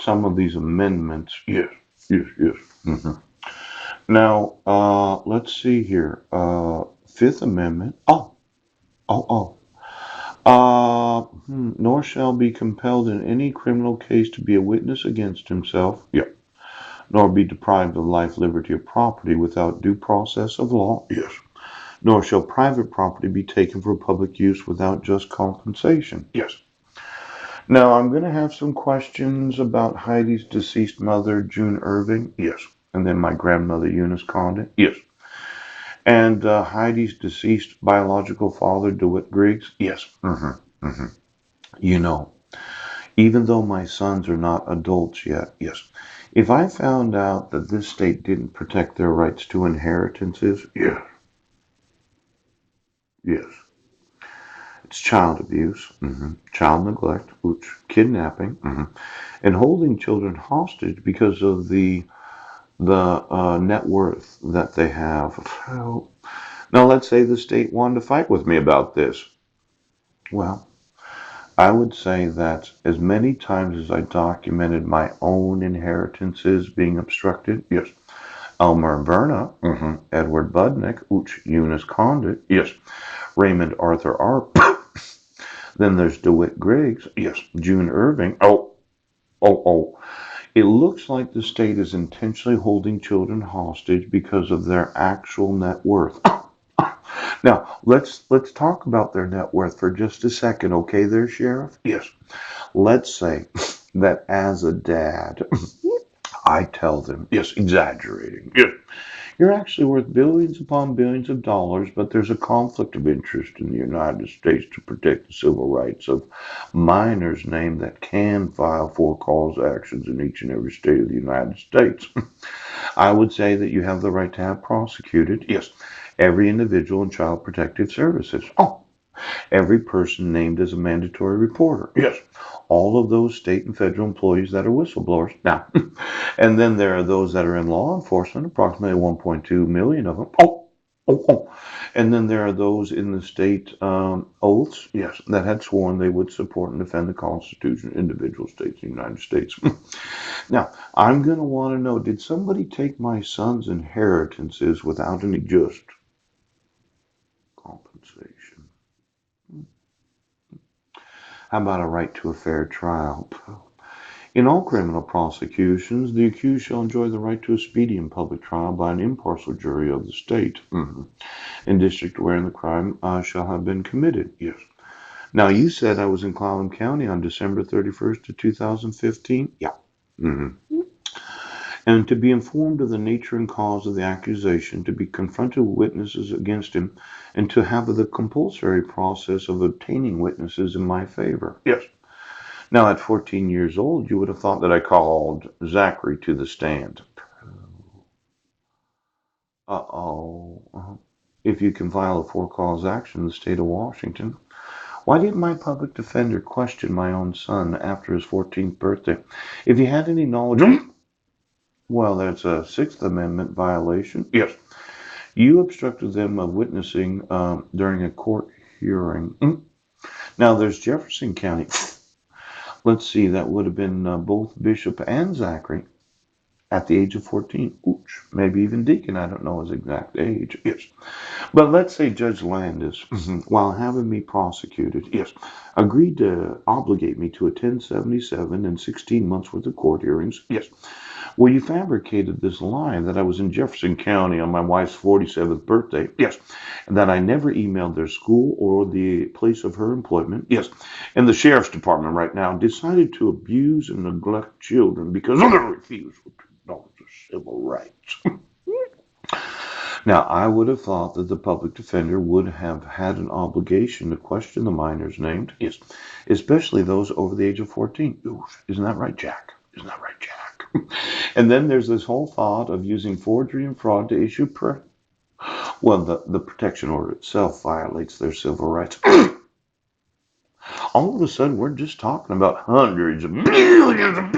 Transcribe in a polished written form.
Some of these amendments, yes, yes, yes. Now, let's see here. Fifth Amendment. Oh, oh. Nor shall be compelled in any criminal case to be a witness against himself. Yeah. Nor be deprived of life, liberty, or property without due process of law. Yes. Nor shall private property be taken for public use without just compensation. Yes. Now, I'm going to have some questions about Heidi's deceased mother, June Irving. Yes. And then my grandmother, Eunice Condit. Yes. And Heidi's deceased biological father, DeWitt Griggs. Yes. You know, even though my sons are not adults yet, yes. If I found out that this state didn't protect their rights to inheritances, yes, yes. It's child abuse, child neglect, which kidnapping, and holding children hostage because of the net worth that they have. Now, let's say the state wanted to fight with me about this. Well, I would say that as many times as I documented my own inheritances being obstructed, yes. Elmer Verna, Edward Budnick, Eunice Condit, yes. Raymond Arthur Arp. Then there's DeWitt Griggs, yes. June Irving. Oh. It looks like the state is intentionally holding children hostage because of their actual net worth. Now, let's talk about their net worth for just a second, okay there, Sheriff? Yes. Let's say that as a dad, I tell them, yes, exaggerating. Yes. You're actually worth billions upon billions of dollars, but there's a conflict of interest in the United States to protect the civil rights of minors named that can file for cause actions in each and every state of the United States. I would say that you have the right to have prosecuted, yes, every individual in child protective services. Every person named as a mandatory reporter. Yes. All of those state and federal employees that are whistleblowers. Now, and then there are those that are in law enforcement, approximately 1.2 million of them. Oh. And then there are those in the state oaths, yes, that had sworn they would support and defend the Constitution of individual states in the United States. Now, I'm going to want to know, did somebody take my son's inheritances without any just compensation? How about a right to a fair trial? In all criminal prosecutions, the accused shall enjoy the right to a speedy and public trial by an impartial jury of the state, in district wherein the crime shall have been committed. Yes. Now, you said I was in Clallam County on December 31st of 2015? Yeah. hmm And to be informed of the nature and cause of the accusation, to be confronted with witnesses against him, and to have the compulsory process of obtaining witnesses in my favor. Yes. Now, at 14 years old, you would have thought that I called Zachary to the stand. Uh-oh. If you can file a for-cause action in the state of Washington, why didn't my public defender question my own son after his 14th birthday? If he had any knowledge, well, that's a Sixth Amendment violation. Yes. You obstructed them of witnessing during a court hearing. Now, there's Jefferson County. Let's see, that would have been both Bishop and Zachary at the age of 14. Ooch, maybe even Deacon, I don't know his exact age. Yes. But let's say Judge Landis, while having me prosecuted, yes, agreed to obligate me to attend 77 and 16 months worth of court hearings. Yes. Well, you fabricated this lie that I was in Jefferson County on my wife's 47th birthday. Yes. And that I never emailed their school or the place of her employment. Yes. And the sheriff's department right now decided to abuse and neglect children because of their refusal to acknowledge their civil rights. Now, I would have thought that the public defender would have had an obligation to question the minors named, yes, especially those over the age of 14. Ooh, isn't that right, Jack? Isn't that right, Jack? And then there's this whole thought of using forgery and fraud to issue well, the protection order itself violates their civil rights. All of a sudden, we're just talking about hundreds of billions of